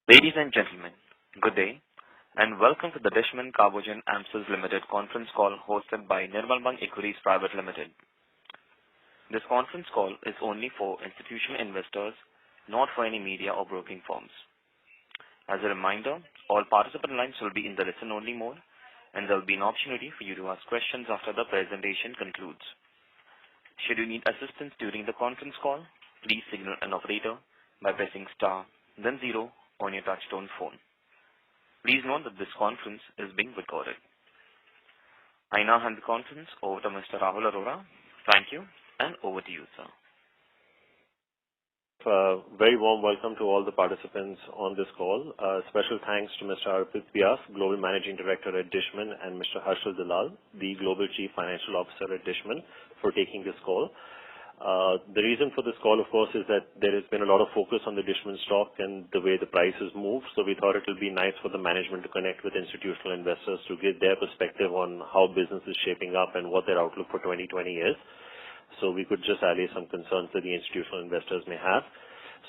Ladies and gentlemen, good day, and welcome to the Dishman Carbogen Amcils Limited conference call hosted by Nirmal Bang Equities Private Limited. This conference call is only for institutional investors, not for any media or broking firms. As a reminder, all participant lines will be in the listen-only mode, and there will be an opportunity for you to ask questions after the presentation concludes. Should you need assistance during the conference call, please signal an operator by pressing star, then 0 on your touchtone phone. Please note that this conference is being recorded. I now hand the conference over to Mr. Rahul Arora. Thank you, and over to you, sir. Very warm welcome to all the participants on this call. Special thanks to Mr. Arpit Vyas, Global Managing Director at Dishman, and Mr. Harshal Dalal, the Global Chief Financial Officer at Dishman, for taking this call. The reason for this call, of course, is that there has been a lot of focus on the Dishman stock and the way the prices move, so we thought it would be nice for the management to connect with institutional investors to give their perspective on how business is shaping up and what their outlook for 2020 is. So we could just allay some concerns that the institutional investors may have.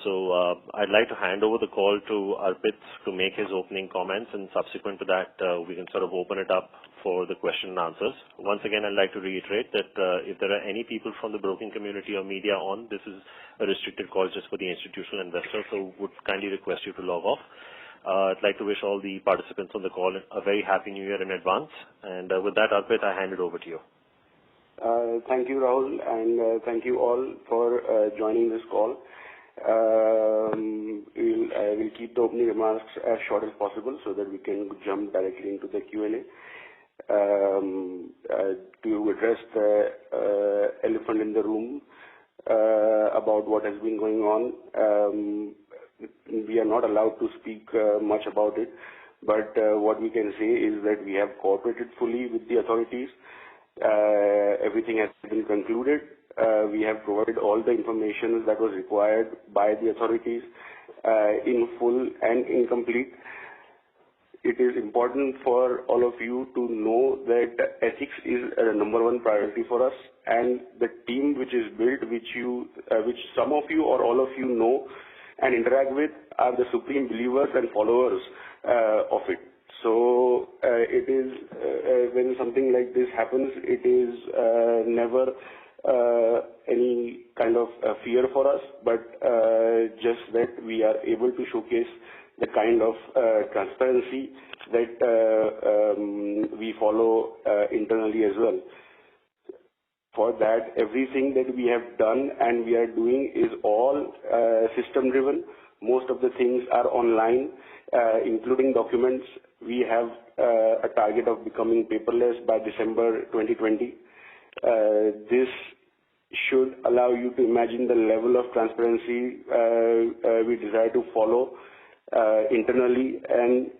So I'd like to hand over the call to Arpit to make his opening comments, and subsequent to that, we can sort of open it up for the question and answers. Once again, I'd like to reiterate that if there are any people from the broking community or media on, this is a restricted call just for the institutional investors, so would kindly request you to log off. I'd like to wish all the participants on the call a very happy new year in advance. And with that, Arpit, I hand it over to you. Thank you, Rahul, and thank you all for joining this call. We'll keep the opening remarks as short as possible so that we can jump directly into the Q&A. To address the elephant in the room about what has been going on, we are not allowed to speak much about it, but what we can say is that we have cooperated fully with the authorities. Everything has been concluded. We have provided all the information that was required by the authorities in full and incomplete. It is important for all of you to know that ethics is a number one priority for us, and the team which is built, which some of you or all of you know and interact with, are the supreme believers and followers of it. So it is when something like this happens, it is never any kind of fear for us, but just that we are able to showcase the kind of transparency that we follow internally as well. For that, everything that we have done and we are doing is all system driven. Most of the things are online, including documents. We have a target of becoming paperless by December 2020. This should allow you to imagine the level of transparency we desire to follow internally and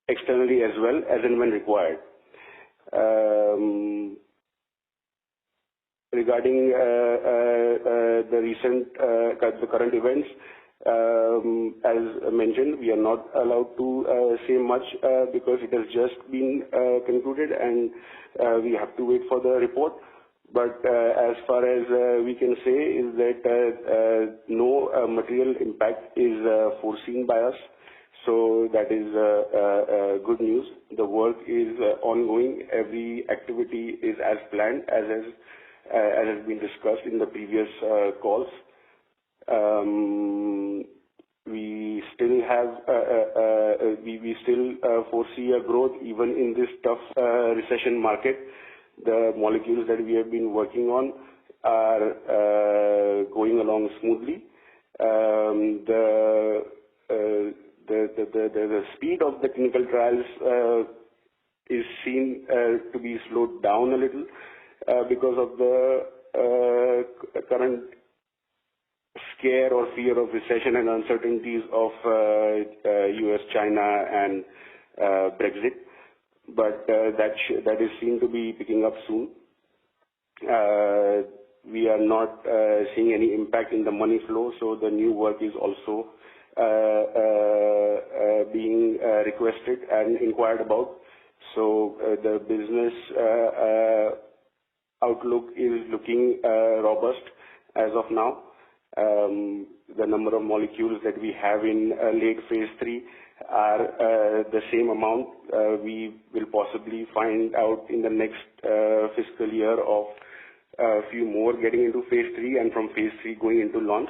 externally as well, as and when required. Regarding the current events, as mentioned, we are not allowed to say much because it has just been concluded and we have to wait for the report. But as far as we can say is that no material impact is foreseen by us. So that is good news. The work is ongoing. Every activity is as planned, as has been discussed in the previous calls. We still have we still foresee a growth even in this tough recession market. The molecules that we have been working on are going along smoothly. The speed of the clinical trials is seen to be slowed down a little because of the current scare or fear of recession and uncertainties of US, China, and Brexit. But that is seen to be picking up soon. We are not seeing any impact in the money flow, so the new work is also being requested and inquired about. So the business outlook is looking robust as of now. The number of molecules that we have in late phase 3 are the same amount. We will possibly find out in the next fiscal year of a few more getting into phase 3 and from phase 3 going into launch.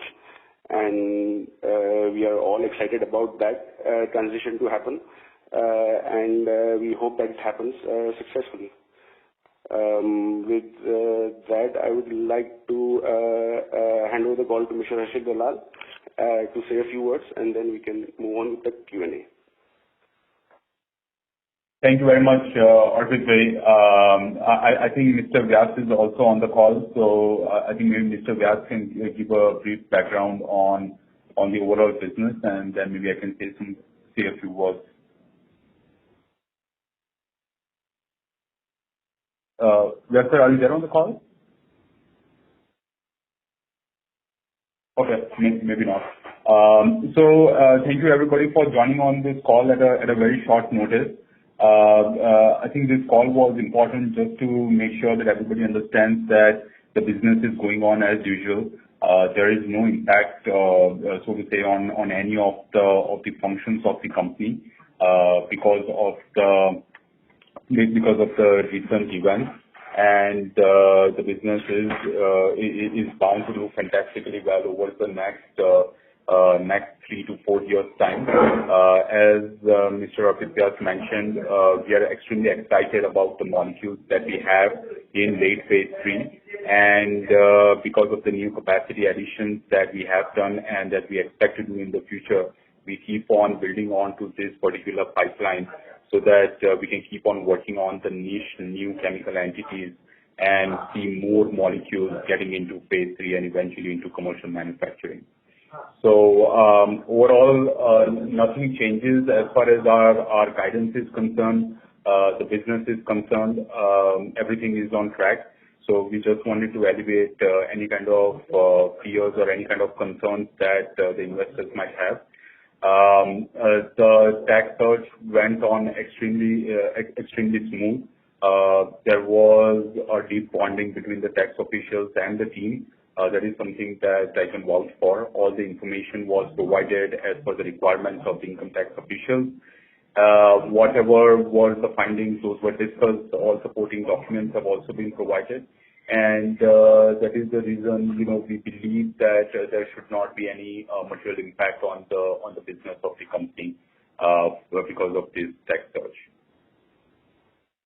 And we are all excited about that transition to happen. And we hope that it happens successfully. With that, I would like to hand over the call to Mr. Harshil Dalal to say a few words, and then we can move on with the Q&A. Thank you very much, Arpit Bhai. I think Mr. Vyas is also on the call, so I think maybe Mr. Vyas can give a brief background on the overall business, and then maybe I can say a few words. Vyas sir, are you there on the call? Okay, maybe not. Thank you everybody for joining on this call at a very short notice. I think this call was important just to make sure that everybody understands that the business is going on as usual. There is no impact, so to say, on any of the functions of the company because of the recent events, and the business is bound to do fantastically well over the next 3 to 4 years' time. As Mr. Arpit Vyas mentioned, we are extremely excited about the molecules that we have in late phase 3, and because of the new capacity additions that we have done and that we expect to do in the future, we keep on building on to this particular pipeline so that we can keep on working on the niche new chemical entities and see more molecules getting into phase 3 and eventually into commercial manufacturing. So overall, nothing changes as far as our guidance is concerned. The business is concerned. Everything is on track. So we just wanted to alleviate any kind of fears or any kind of concerns that the investors might have. The tax search went on extremely smooth. There was a deep bonding between the tax officials and the team. That is something that I can vouch for. All the information was provided as per the requirements of the income tax officials. Whatever was the findings, those were discussed. All supporting documents have also been provided. And that is the reason, we believe that there should not be any material impact on the business of the company because of this tax search.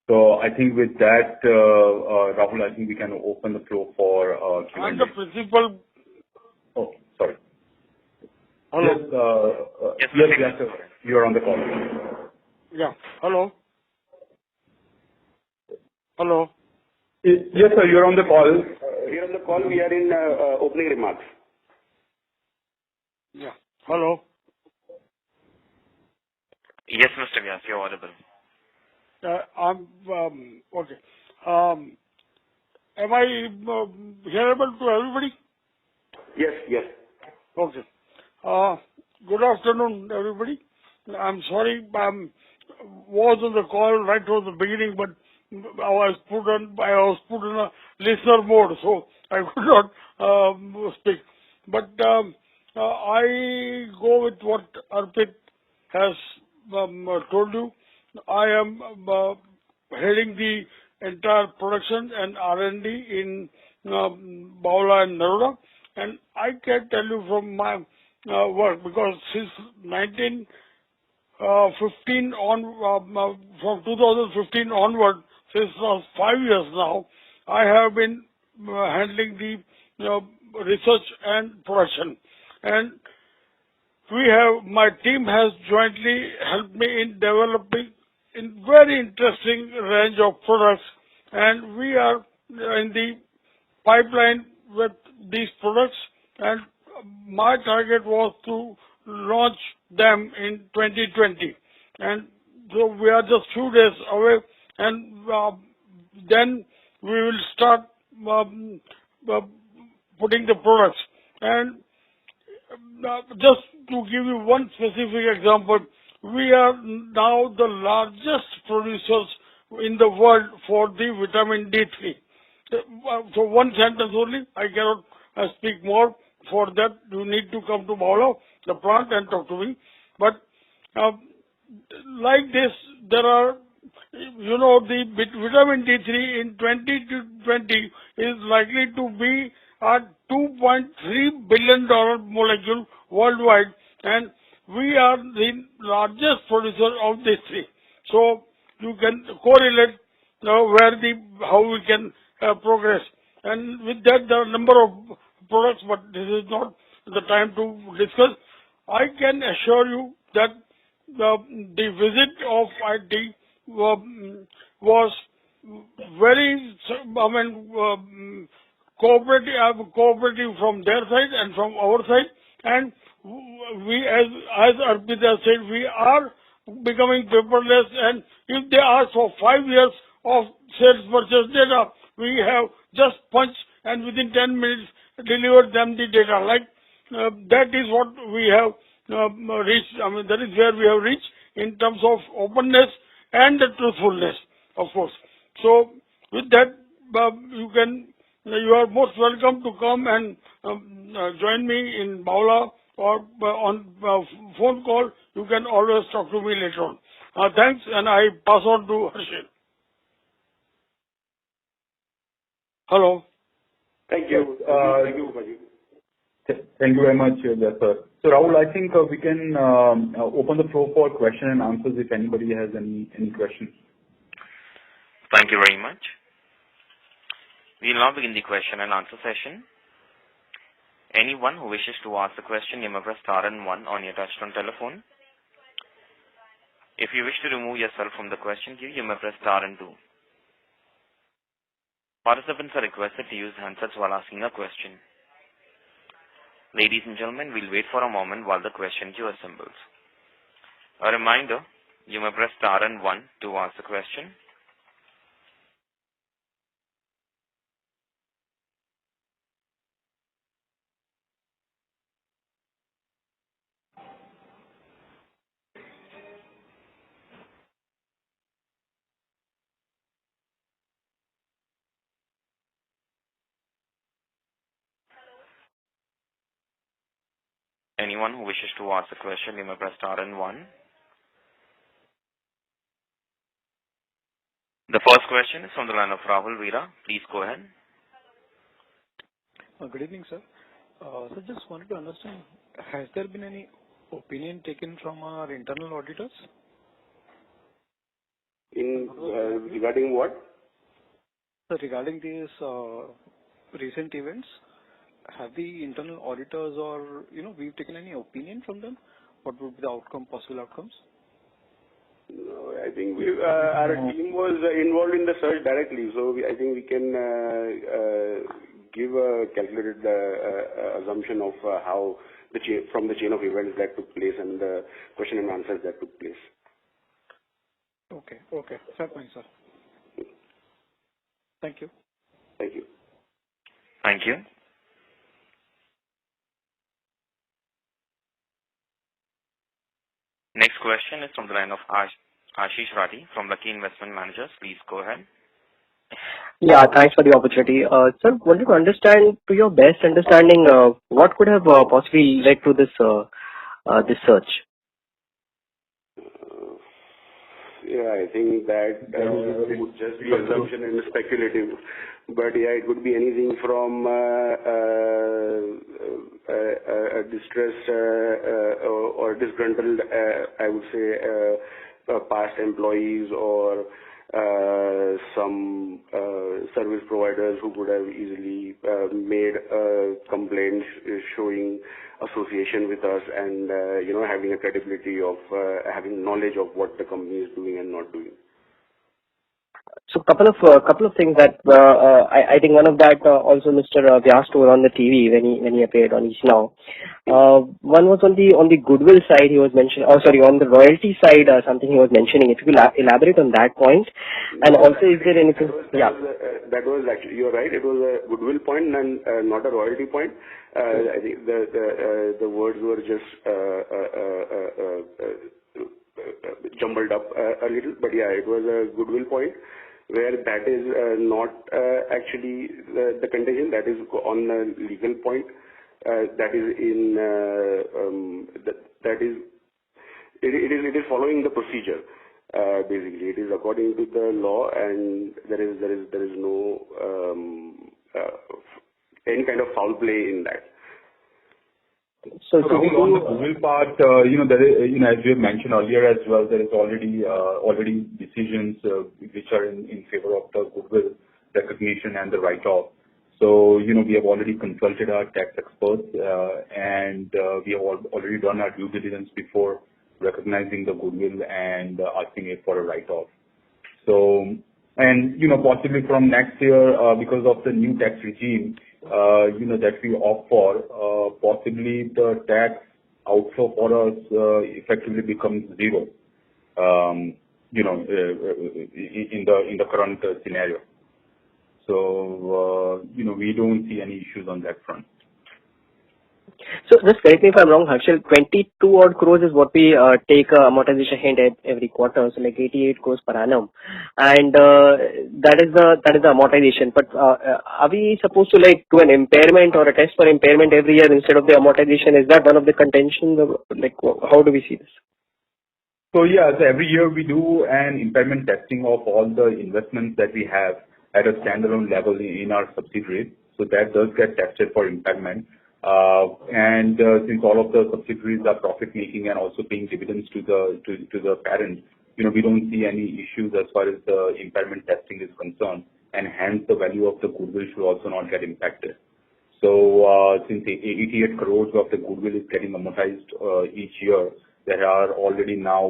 So I think with that, Rahul, I think we can open the floor for Q&A. I'm the principal. Oh, sorry. Hello. Yes, sir. You are on the call. Yeah. Hello. Hello. Yes, sir. You are on the call. Here on the call, we are in opening remarks. Yeah. Hello. Yes, Mr. Vyas, you're audible. I'm okay. Am I hearable to everybody? Yes. Okay. Good afternoon, everybody. I'm sorry, was on the call right from the beginning, but I was put in a listener mode, so I could not speak. But I go with what Arpit has told you. I am heading the entire production and R&D in Bawla and Naroda, and I can tell you from my work, because since 2015 onward, since 5 years now, I have been handling the research and production, and my team has jointly helped me in developing in very interesting range of products, and we are in the pipeline with these products, and my target was to launch them in 2020, and so we are just few days away, and then we will start putting the products. And just to give you one specific example, we are now the largest producers in the world for the vitamin D3. So one sentence only, I cannot speak more. for that you need to come to Bawla, the plant, and talk to me. But like this, there are, the vitamin D3 in 2020 is likely to be a $2.3 billion molecule worldwide, and we are the largest producer of this three. So you can correlate how we can progress. And with that, there are a number of products, but this is not the time to discuss. I can assure you that the visit of IT was very, cooperative from their side and from our side. And we, as Arpita said, we are becoming paperless. And if they ask for 5 years of sales purchase data, we have just punched and within 10 minutes delivered them the data. That is what we have reached. That is where we have reached in terms of openness and the truthfulness, of course. So with that, you are most welcome to come and join me in Bawla or on phone call. You can always talk to me later on. Thanks, and I pass on to Harshil. Hello. Thank you. Thank you, Bhaji. Thank you very much, yes, sir. So Rahul, I think we can open the floor for question and answers if anybody has any questions. Thank you very much. We will now begin the question and answer session. Anyone who wishes to ask a question, you may press star and 1 on your touchtone telephone. If you wish to remove yourself from the question queue, you may press star and 2. Participants are requested to use handsets while asking a question. Ladies and gentlemen, we'll wait for a moment while the question queue assembles. A reminder, you may press star and 1 to ask a question. Anyone who wishes to ask a question, you may press star and 1. The first question is from the line of Rahul Veera. Please go ahead. Good evening, sir. So just wanted to understand, has there been any opinion taken from our internal auditors? Regarding what? So regarding these recent events, have the internal auditors or, we've taken any opinion from them? What would be the possible outcomes? No, I think our team was involved in the search directly, so I think we can give a calculated assumption of how from the chain of events that took place and the question and answers that took place. Okay. Fair point, sir. Thank you. Thank you. Thank you. Next question is from the line of Ashish Rathi from Lucky Investment Managers. Please go ahead. Yeah, thanks for the opportunity. Sir, wanted to understand, to your best understanding, what could have possibly led to this search? Yeah, I think that would just be assumption and speculative. But yeah, it could be anything from a distressed or disgruntled, I would say, past employees or some service providers who could have easily made complaints showing association with us and having a credibility of having knowledge of what the company is doing and not doing. So couple of things that I think one of that also Mr. Vyas told on the TV when he appeared on East Now. One was on the goodwill side he was mentioning. On the royalty side something he was mentioning. If you could elaborate on that point, and also is there anything? That was actually, you're right. It was a goodwill point and not a royalty point. I think the words were just jumbled up a little, but yeah, it was a goodwill point, where that is not actually the contention, that is on a legal point, that is in that is it is following the procedure. Basically, it is according to the law, and there is no any kind of foul play in that. So on the goodwill part, there is, as we have mentioned earlier as well, there is already decisions which are in favor of the goodwill recognition and the write-off. So, we have already consulted our tax experts, and we have already done our due diligence before recognizing the goodwill and asking it for a write-off. So, and, possibly from next year, because of the new tax regime, that we opt for, possibly the tax outflow for us effectively becomes zero, in the current scenario. So, we don't see any issues on that front. So just correct me if I'm wrong, Harshal, 22 odd crores is what we take amortization hit every quarter, so like 88 crores per annum, and that is the amortization. But are we supposed to like do an impairment or a test for impairment every year instead of the amortization? Is that one of the contentions? Like, how do we see this? So yeah, so every year we do an impairment testing of all the investments that we have at a standalone level in our subsidiaries. So that does get tested for impairment. And since all of the subsidiaries are profit making and also paying dividends to the parent, we don't see any issues as far as the impairment testing is concerned, and hence the value of the goodwill should also not get impacted. So since the 88 crores of the goodwill is getting amortized each year, there are already now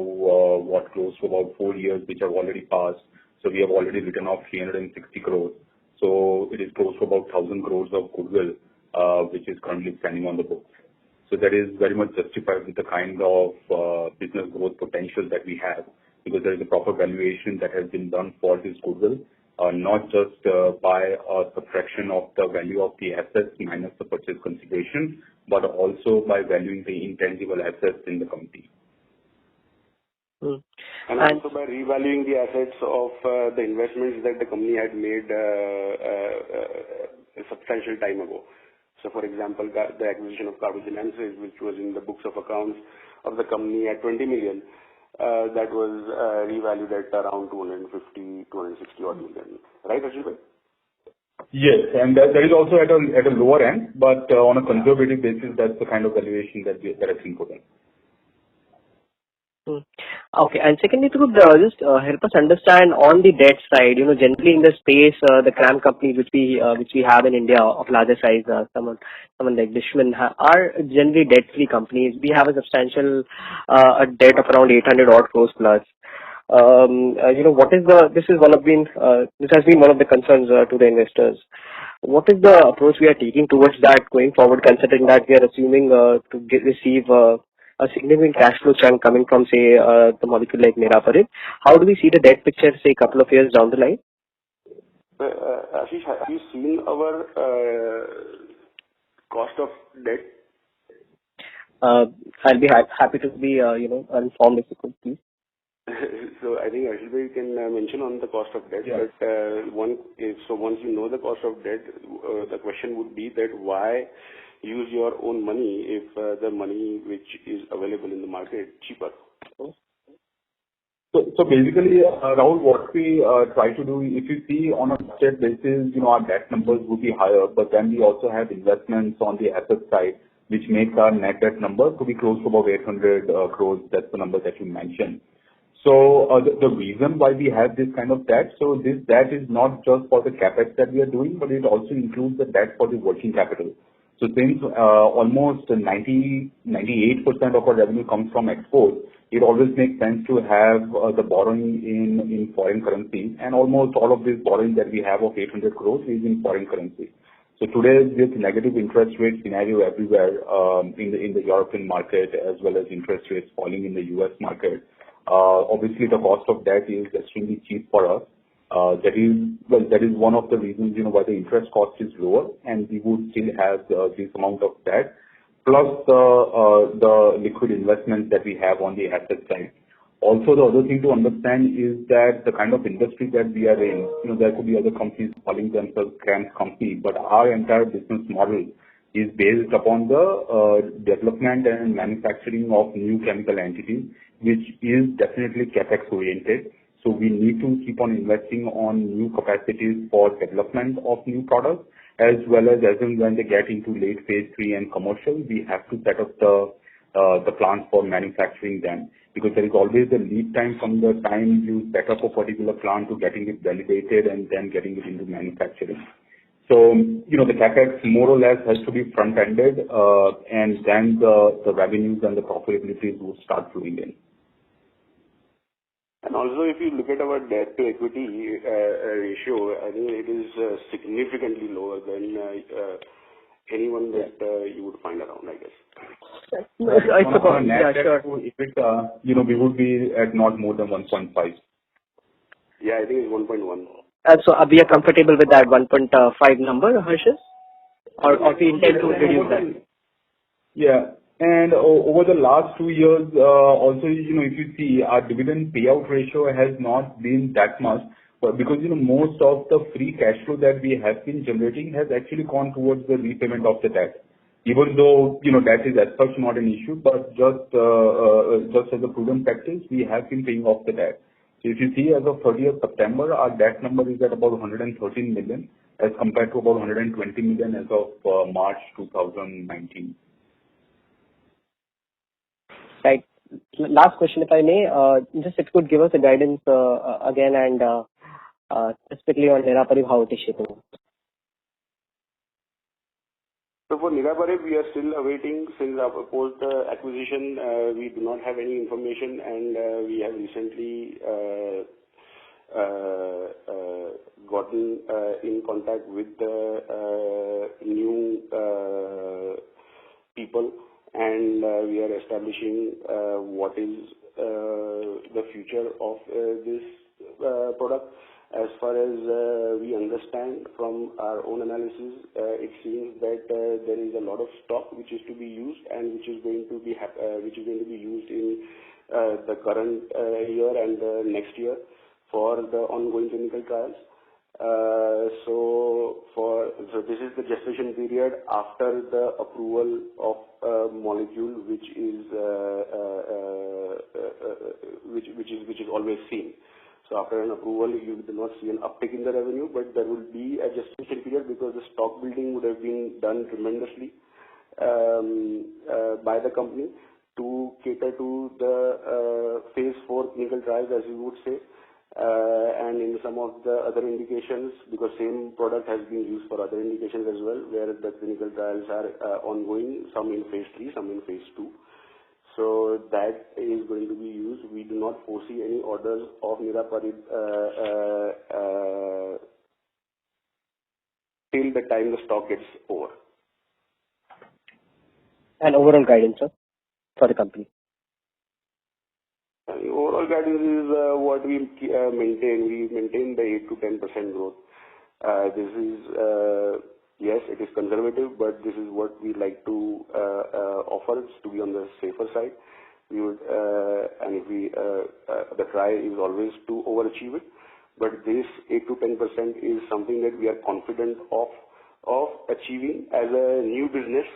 close to about 4 years which have already passed. So we have already written off 360 crores. So it is close to about 1,000 crores of goodwill, which is currently standing on the books. So that is very much justified with the kind of business growth potential that we have, because there is a proper valuation that has been done for this goodwill, not just by a subtraction of the value of the assets minus the purchase consideration, but also by valuing the intangible assets in the company. And also by revaluing the assets of the investments that the company had made a substantial time ago. So, for example, the acquisition of Carbogen Amces, which was in the books of accounts of the company at 20 million, that was revalued at around 250, 260 odd million. Right, Ashil? Yes, and that is also at a lower end, but on a conservative basis, that's the kind of valuation that has been put in. Okay. And secondly, if you could just help us understand on the debt side, generally in the space, the CRAM companies which we have in India of larger size, someone like Dishman are generally debt-free companies. We have a substantial debt of around 800 odd crores plus. This has been one of the concerns to the investors. What is the approach we are taking towards that going forward, considering that we are assuming to receive a significant cash flow chunk coming from, say, the molecule like Niraparin? How do we see the debt picture, say, a couple of years down the line? Ashish, have you seen our cost of debt? I'll be happy to be, informed if you could, please. So I think Ashil can mention on the cost of debt. Yeah. But once you know the cost of debt, the question would be that why use your own money if the money which is available in the market is cheaper? So basically, Rahul, what we try to do, if you see on a budget basis, our debt numbers would be higher, but then we also have investments on the asset side, which makes our net debt number to be close to about 800 crores. That's the number that you mentioned. So the reason why we have this kind of debt, so this debt is not just for the capex that we are doing, but it also includes the debt for the working capital. So since almost 98% of our revenue comes from exports, it always makes sense to have the borrowing in foreign currency, and almost all of this borrowing that we have of 800 crores is in foreign currency. So today, with negative interest rate scenario everywhere in the European market, as well as interest rates falling in the US market, obviously the cost of debt is extremely cheap for us. That is one of the reasons, why the interest cost is lower, and we would still have this amount of debt, plus the liquid investments that we have on the asset side. Also, the other thing to understand is that the kind of industry that we are in, there could be other companies calling themselves CRAMS company, but our entire business model is based upon the development and manufacturing of new chemical entities, which is definitely CapEx oriented. So we need to keep on investing on new capacities for development of new products, as well as and when they get into late phase 3 and commercial, we have to set up the plants for manufacturing them, because there is always a lead time from the time you set up a particular plant to getting it validated and then getting it into manufacturing. So, the CapEx more or less has to be front-ended, and then the revenues and the profitability will start flowing in. And also, if you look at our debt to equity ratio, I think it is significantly lower than anyone that you would find around, I guess. On a net debt to EBITDA, we would be at not more than 1.5. Yeah, I think it's 1.1. So we are comfortable with that 1.5 number, Harshis? Or we intend to reduce that? Yeah. And over the last 2 years, also, if you see, our dividend payout ratio has not been that much, but because, most of the free cash flow that we have been generating has actually gone towards the repayment of the debt. Even though, that is as such not an issue, but just as a prudent practice, we have been paying off the debt. So if you see, as of 30th September, our debt number is at about 113 million as compared to about 120 million as of March 2019. Right. Last question, if I may, just if you could give us a guidance again and specifically on Niraparib, how it is shaping up. So for Niraparib, we are still awaiting, since post the acquisition, we do not have any information, and we have recently gotten in contact with the new people, and we are establishing what is the future of this product. As far as we understand from our own analysis, it seems that there is a lot of stock which is to be used and which is going to be used in the current year and the next year for the ongoing clinical trials. So this is the gestation period after the approval of a molecule which is always seen. So after an approval, you do not see an uptick in the revenue, but there will be a gestation period because the stock building would have been done tremendously by the company to cater to the phase 4 clinical trials, as you would say. And in some of the other indications, because same product has been used for other indications as well, where the clinical trials are ongoing, some in phase 3, some in phase 2. So that is going to be used. We do not foresee any orders of Niraparib till the time the stock gets over. And overall guidance, sir, for the company? The overall guidance is what we maintain. We maintain the 8 to 10% growth. This is, yes, it is conservative, but this is what we like to offer, to be on the safer side. We would, and if we, the try is always to overachieve it. But this 8 to 10% is something that we are confident of achieving as a new business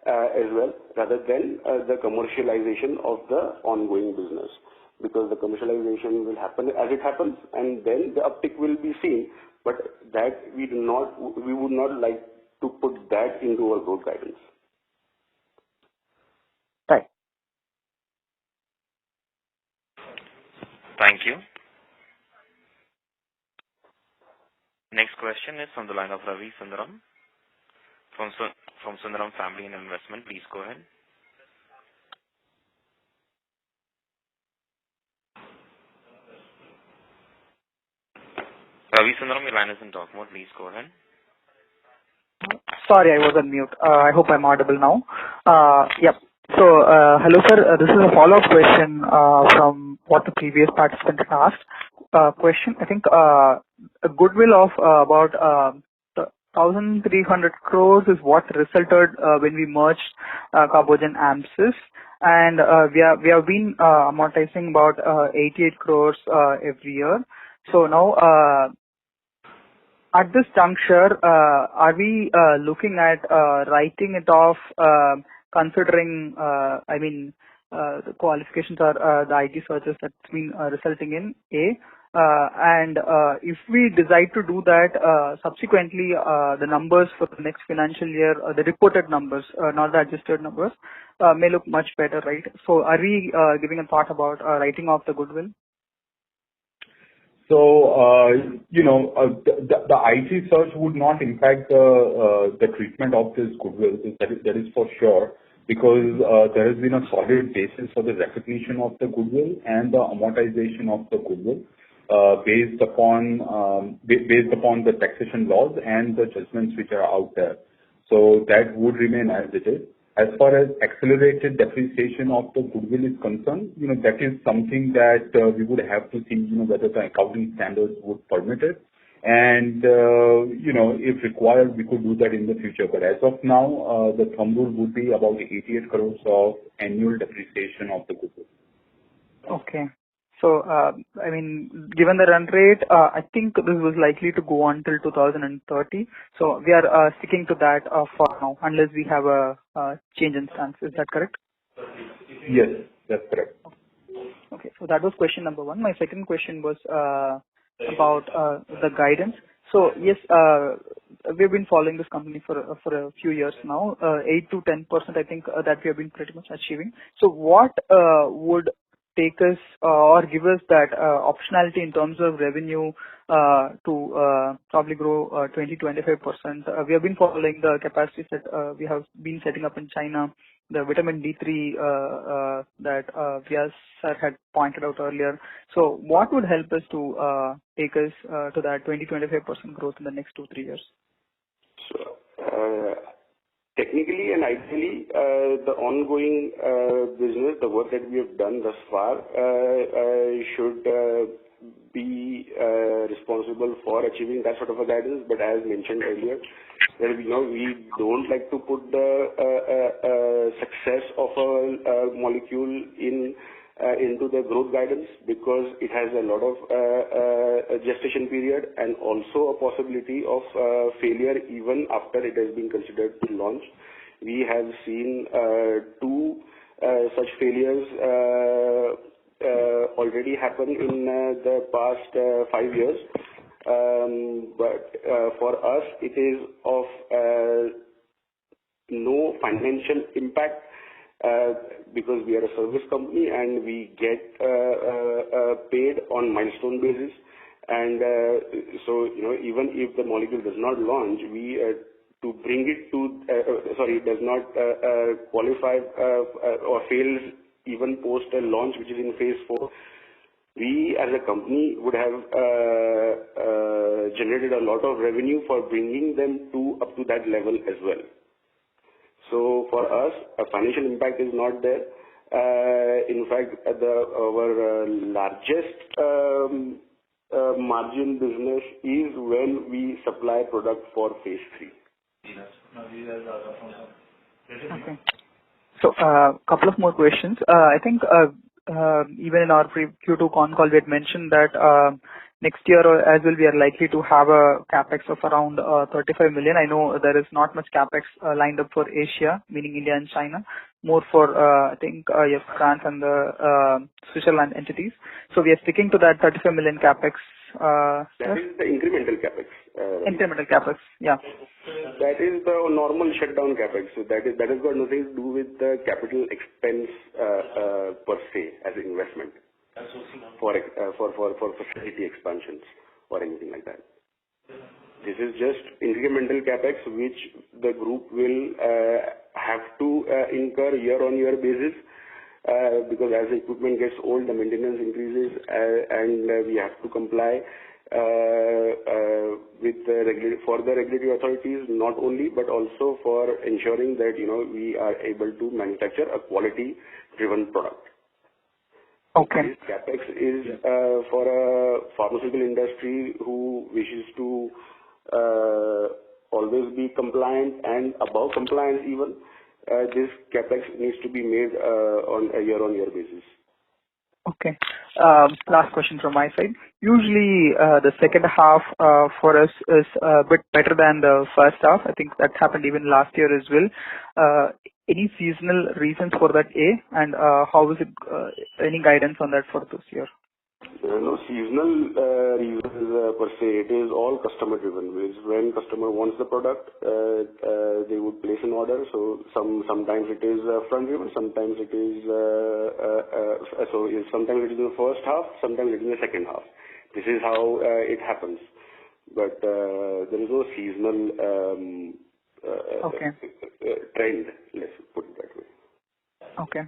as well, rather than the commercialization of the ongoing business. Because the commercialization will happen as it happens, and then the uptick will be seen. But that we would not like to put that into our growth guidance. Right. Thank you. Next question is from the line of Ravi Sundaram from Sundaram Family and Investment. Please go ahead. Ravi Sundaram, your line is in talk mode. Please go ahead. Sorry, I was on mute. I hope I'm audible now. Yep. So, hello sir, this is a follow-up question from what the previous participant asked. Question, I think a goodwill of about 1,300 crores is what resulted when we merged Carbogen AMSYS, and we have been amortizing about 88 crores every year. So now At this juncture, are we looking at writing it off, considering, the qualifications are the IT searches that's been resulting in A? And if we decide to do that, subsequently, the numbers for the next financial year, the reported numbers, not the adjusted numbers, may look much better, right? So are we giving a thought about writing off the goodwill? So, the IT search would not impact the treatment of this goodwill. That is for sure, because there has been a solid basis for the recognition of the goodwill and the amortization of the goodwill, based upon the taxation laws and the judgments which are out there. So that would remain as it is. As far as accelerated depreciation of the goodwill is concerned, that is something that we would have to see, whether the accounting standards would permit it. And, if required, we could do that in the future. But as of now, the thumb rule would be about 88 crores of annual depreciation of the goodwill. Okay. So, given the run rate, I think this was likely to go on till 2030. So we are sticking to that for now, unless we have a change in stance. Is that correct? Yes, that's correct. Okay. So that was question number one. My second question was about the guidance. So yes, we've been following this company for a few years now. 8 to 10%, I think that we have been pretty much achieving. So what would take us or give us that optionality in terms of revenue to probably grow 20-25%. We have been following the capacities that we have been setting up in China, the vitamin D3 that Vyas sir had pointed out earlier. So what would help us to take us to that 20-25% growth in the next 2-3 years? So, technically and ideally, the ongoing business, the work that we have done thus far, should be responsible for achieving that sort of a guidance. But as mentioned earlier, that we don't like to put the success of a molecule into the growth guidance, because it has a lot of gestation period and also a possibility of failure even after it has been considered to launch. We have seen 2 such failures already happen in the past 5 years. But for us, it is of no financial impact, because we are a service company and we get paid on milestone basis. And so, even if the molecule does not launch, we to bring it to, does not qualify or fails even post a launch, which is in phase 4, we as a company would have generated a lot of revenue for bringing them up to that level as well. So for us, a financial impact is not there. In fact, our largest margin business is when we supply product for phase 3. Okay. So, couple of more questions. I think even in our Q2 Concall, we had mentioned that next year as well, we are likely to have a capex of around 35 million. I know there is not much capex lined up for Asia, meaning India and China, more for I think France and the Switzerland entities. So we are sticking to that 35 million capex. That is the incremental capex. Incremental capex, yeah. That is the normal shutdown capex. So that has got nothing to do with the capital expense per se as an investment for facility expansions or anything like that. This is just incremental capex which the group will have to incur year-on-year basis, because as the equipment gets old, the maintenance increases, and we have to comply with for the regulatory authorities, not only but also for ensuring that we are able to manufacture a quality-driven product. Okay. This capex is for a pharmaceutical industry who wishes to always be compliant and above compliance even. This capex needs to be made on a year-on-year basis. Okay. Last question from my side. Usually, the second half for us is a bit better than the first half. I think that happened even last year as well. Any seasonal reasons for that, A? And how is it, any guidance on that for this year? There are no seasonal reasons per se. It is all customer driven. When customer wants the product, they would place an order. So sometimes it is front driven, sometimes it is sometimes it is in the first half, sometimes it is in the second half. This is how it happens. But there is no seasonal trend. Let's put it that way. Okay.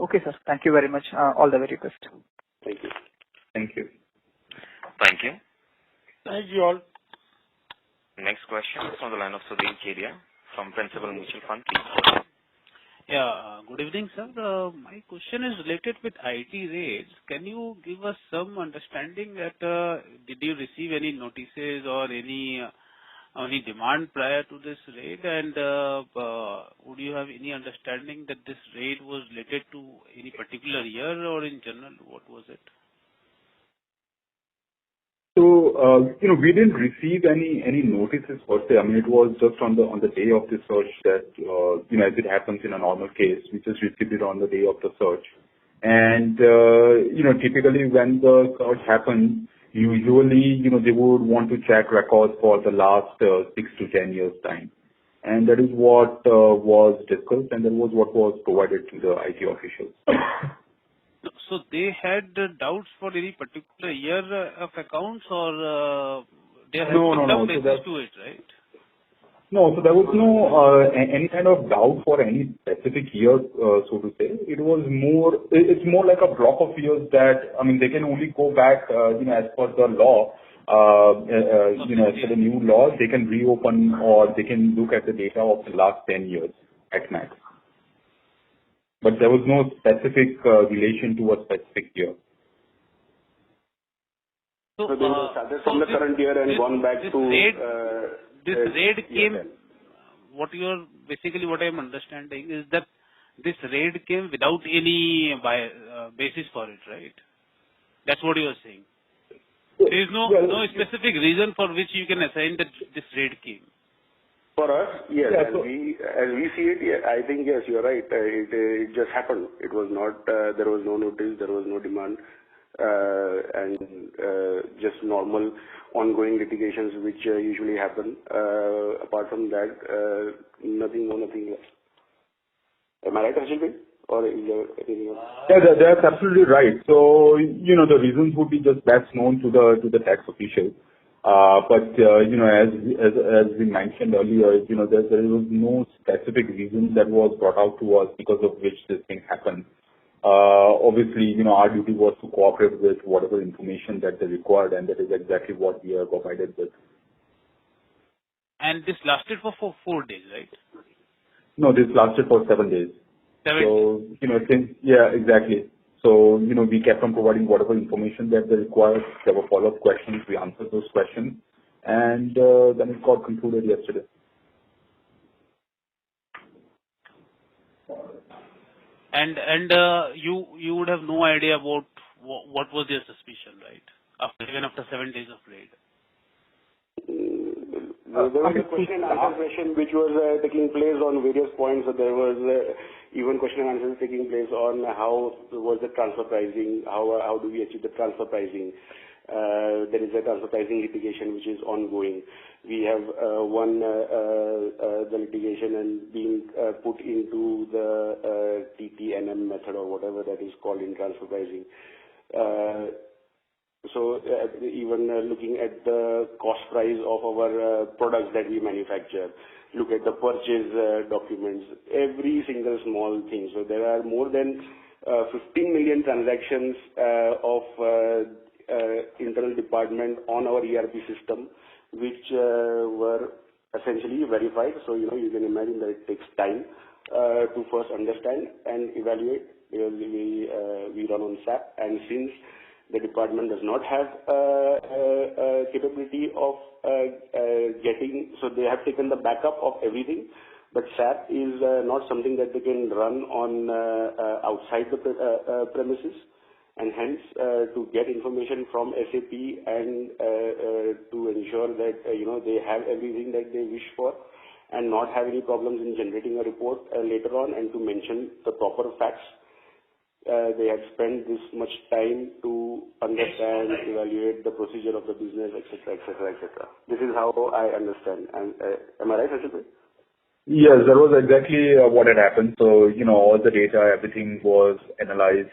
Okay, sir. Thank you very much. All the very best. Thank you. Thank you. Thank you. Thank you all. Next question is from the line of Sudhir Kedia from Principal Mutual Fund. Please go ahead. Yeah. Good evening, sir. My question is related with IT raids. Can you give us some understanding that did you receive any notices or any demand prior to this raid? And would you have any understanding that this raid was related to any particular year or in general? What was it? So, we didn't receive any notices per se. I mean, it was just on the day of the search that, as it happens in a normal case, we just received it on the day of the search. And, typically when the search happens, usually, they would want to check records for the last 6 to 10 years time. And that is what was discussed, and that was what was provided to the IT officials. So they had doubts for any particular year of accounts, or they had some basis to it, right? No, so there was no any kind of doubt for any specific year, so to say. It's more like a block of years that, I mean, they can only go back, as per the law, as per the new law, they can reopen or they can look at the data of the last 10 years at max. But there was no specific relation to a specific year. So they started from the current year and gone back to... This raid came, what I am understanding is that this raid came without any basis for it, right? That's what you are saying. There is no specific reason for which you can assign that this raid came. For us, yes. As we see it, yeah, I think, yes, you're right. It just happened. It was not, there was no notice, there was no demand, and just normal ongoing litigations which usually happen. Apart from that, nothing more, nothing less. Am I right, Harshil? Or is there anything else? Yeah, that's absolutely right. So, the reasons would be just best known to the tax officials. But as we mentioned earlier, there was no specific reason that was brought out to us because of which this thing happened. Obviously, our duty was to cooperate with whatever information that they required, and that is exactly what we are provided with. And this lasted for 4 days, right? No, this lasted for 7 days. 7 days? Yeah, exactly. So, we kept on providing whatever information that they required. There were follow-up questions. We answered those questions. And then it got concluded yesterday. And you would have no idea about what was their suspicion, right? Even after 7 days of raid. There was a question and answer session which was taking place on various points. So there was even question and answers taking place on how was the transfer pricing, how do we achieve the transfer pricing. There is a transfer pricing litigation which is ongoing. We have won the litigation and being put into the TTNM method or whatever that is called in transfer pricing. So even looking at the cost price of our products that we manufacture, look at the purchase documents, every single small thing. So there are more than 15 million transactions of internal department on our ERP system, which were essentially verified. So, you can imagine that it takes time to first understand and evaluate, because we run on SAP, and since the department does not have capability of getting, so they have taken the backup of everything, but SAP is not something that they can run on outside the premises. and hence to get information from SAP and to ensure that they have everything that they wish for and not have any problems in generating a report later on, and to mention the proper facts. They have spent this much time to understand, evaluate the procedure of the business, etc., etc., etc. This is how I understand. And am I right, Harshit? Yes, that was exactly what had happened. So, all the data, everything was analyzed,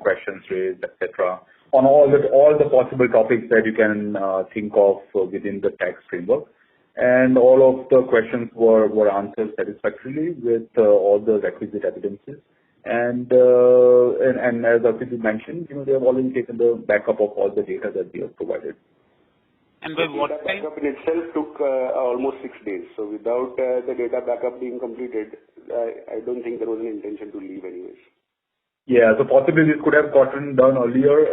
questions raised, etc., on all the possible topics that you can think of within the tax framework. And all of the questions were answered satisfactorily with all the requisite evidences. And as Arpit mentioned, they have already taken the backup of all the data that we have provided. And by what data time? backup in itself took almost 6 days. So without the data backup being completed, I don't think there was an intention to leave anyways. Yeah, so possibly this could have gotten done earlier,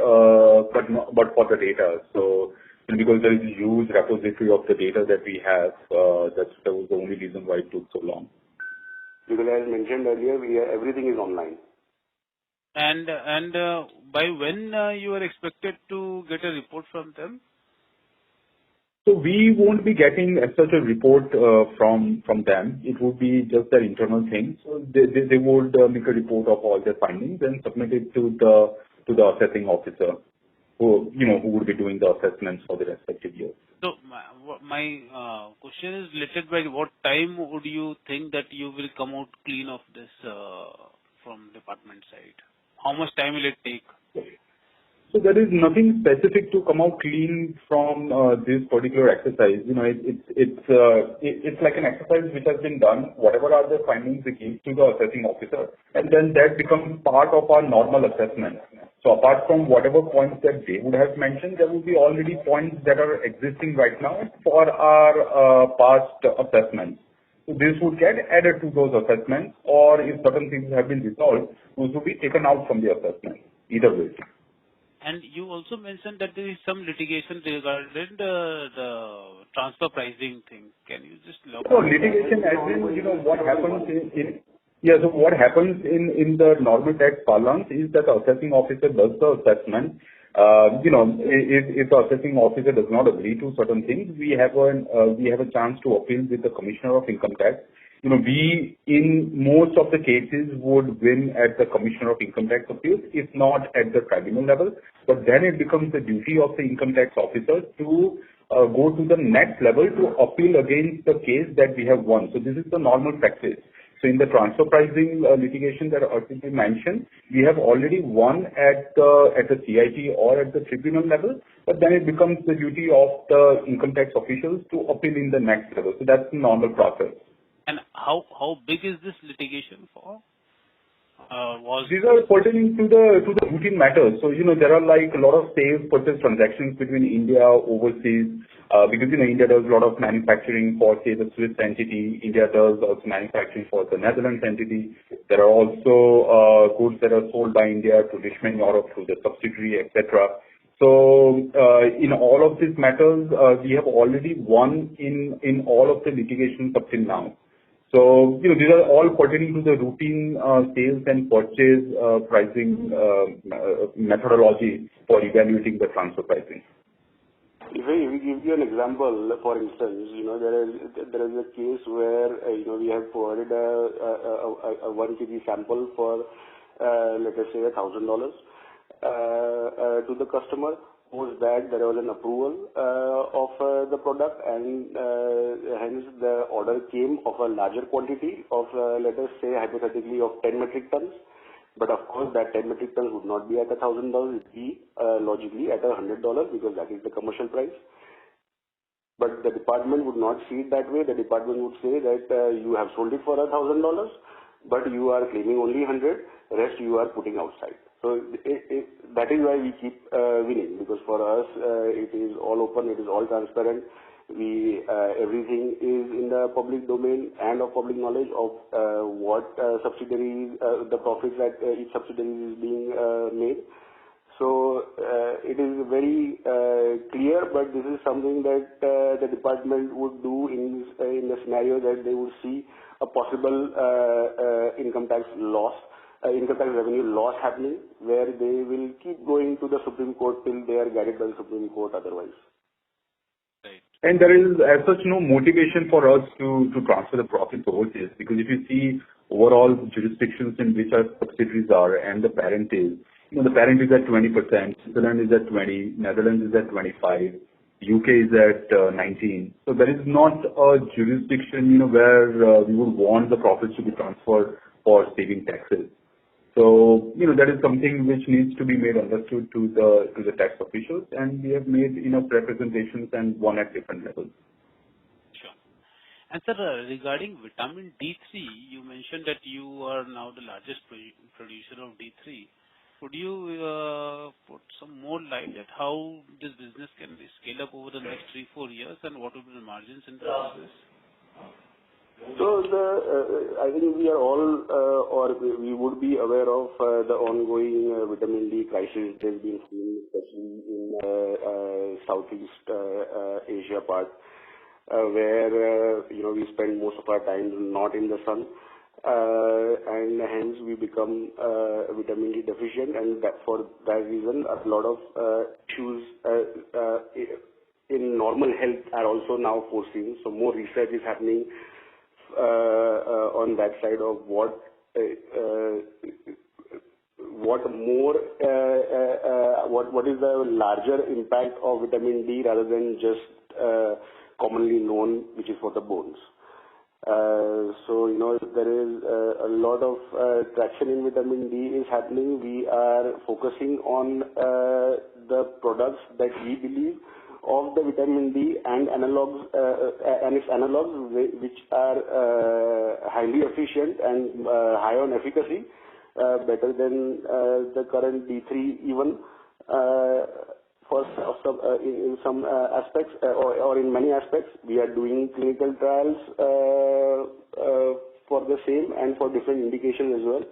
but for the data. So because there is a huge repository of the data that we have, that was the only reason why it took so long. Because as mentioned earlier, everything is online. And by when you are expected to get a report from them? So we won't be getting such a report from them. It would be just their internal thing. So they would make a report of all their findings and submit it to the assessing officer, who would be doing the assessments for the respective years. So my question is related by what time would you think that you will come out clean of this from department side? How much time will it take? So there is nothing specific to come out clean from this particular exercise. It's like an exercise which has been done. Whatever are the findings they give to the assessing officer, and then that becomes part of our normal assessment. So apart from whatever points that they would have mentioned, there will be already points that are existing right now for our past assessments. So this would get added to those assessments, or if certain things have been resolved, those will be taken out from the assessment. Either way. And you also mentioned that there is some litigation regarding the transfer pricing thing. Can you just elaborate? So litigation as in, what happens so what happens in the normal tax parlance is that the assessing officer does the assessment. If the assessing officer does not agree to certain things, we have a chance to appeal with the Commissioner of Income Tax. We, in most of the cases, would win at the Commissioner of Income Tax Appeals, if not at the tribunal level. But then it becomes the duty of the income tax officer to go to the next level to appeal against the case that we have won. So this is the normal practice. So in the transfer pricing litigation that Arpit mentioned, we have already won at the CIT or at the tribunal level, but then it becomes the duty of the income tax officials to appeal in the next level. So that's the normal process. And how big is this litigation for? These are pertaining to the routine matters. So there are like a lot of sales purchase transactions between India overseas, because India does a lot of manufacturing for say the Swiss entity. India does also manufacturing for the Netherlands entity. There are also goods that are sold by India to Richmond, Europe through the subsidiary, etc. So in all of these matters, we have already won in all of the litigations up till now. So, these are all pertaining to the routine sales and purchase pricing methodology for evaluating the transfer pricing. If I give you an example, for instance, there is a case where we have provided a 1 kg sample for let us say $1,000 to the customer. Post that there was an approval of the product, and hence the order came of a larger quantity of let us say hypothetically of 10 metric tons. But of course that 10 metric tons would not be at $1,000, it would be logically at $100 because that is the commercial price. But the department would not see it that way. The department would say that you have sold it for $1,000, but you are claiming only 100, rest you are putting outside. So that is why we keep winning, because for us it is all open, it is all transparent. Everything is in the public domain and of public knowledge of what subsidiaries, the profits that each subsidiary is being made. So it is very clear, but this is something that the department would do in the scenario that they would see a possible income tax loss income tax revenue loss happening, where they will keep going to the Supreme Court till they are guided by the Supreme Court otherwise. Right. And there is as such no motivation for us to transfer the profits overseas, because if you see overall jurisdictions in which our subsidiaries are and the parent is, the parent is at 20%, Switzerland is at 20, Netherlands is at 25, UK is at 19. So there is not a jurisdiction, where we would want the profits to be transferred for saving taxes. So, that is something which needs to be made understood to the tax officials, and we have made enough representations and one at different levels. Sure. And sir, regarding vitamin D3, you mentioned that you are now the largest producer of D3. Could you put some more light at how this business can be scaled up over the next 3-4 years, and what will be the margins in the business? So I think we are all, or we would be aware of the ongoing vitamin D crisis that has been seen, especially in Southeast Asia part, where we spend most of our time not in the sun, and hence we become vitamin D deficient, and for that reason, a lot of issues in normal health are also now foreseen. So more research is happening on that side of what is the larger impact of vitamin D rather than just commonly known, which is for the bones. So there is a lot of traction in vitamin D is happening. We are focusing on the products that we believe of the vitamin D and analogs and its analogs, which are highly efficient and high on efficacy, better than the current D3 even for in some aspects or in many aspects. We are doing clinical trials for the same and for different indications as well.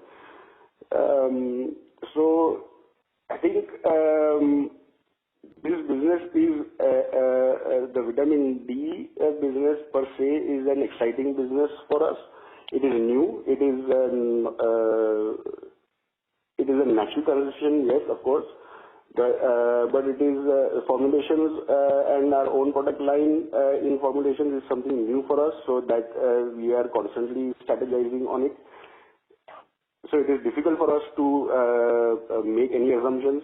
So I think this business is the vitamin D business per se is an exciting business for us. It is new. It is a natural transition, yes, of course, but it is formulations and our own product line in formulations is something new for us, so that we are constantly strategizing on it. So it is difficult for us to make any assumptions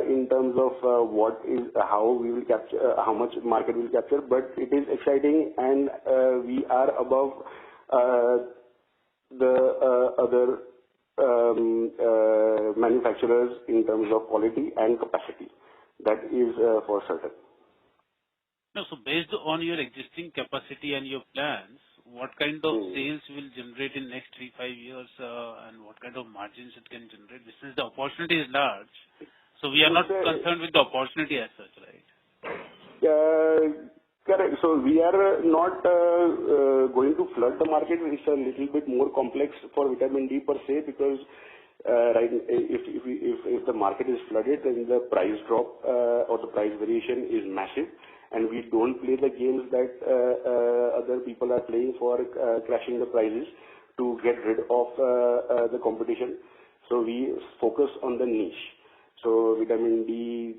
in terms of how we will capture, how much market will capture, but it is exciting, and we are above the other manufacturers in terms of quality and capacity. That is for certain. No, so based on your existing capacity and your plans, what kind of sales will generate in next 3-5 years, and what kind of margins it can generate? Since the opportunity is large, so we are not concerned with the opportunity as such, right? Correct. So we are not going to flood the market. It's a little bit more complex for vitamin D per se, because if the market is flooded, then the price drop or the price variation is massive, and we don't play the games that other people are playing for crashing the prices to get rid of the competition. So we focus on the niche. So vitamin D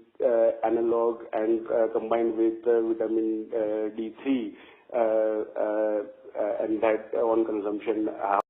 analog and combined with vitamin D3 and that on consumption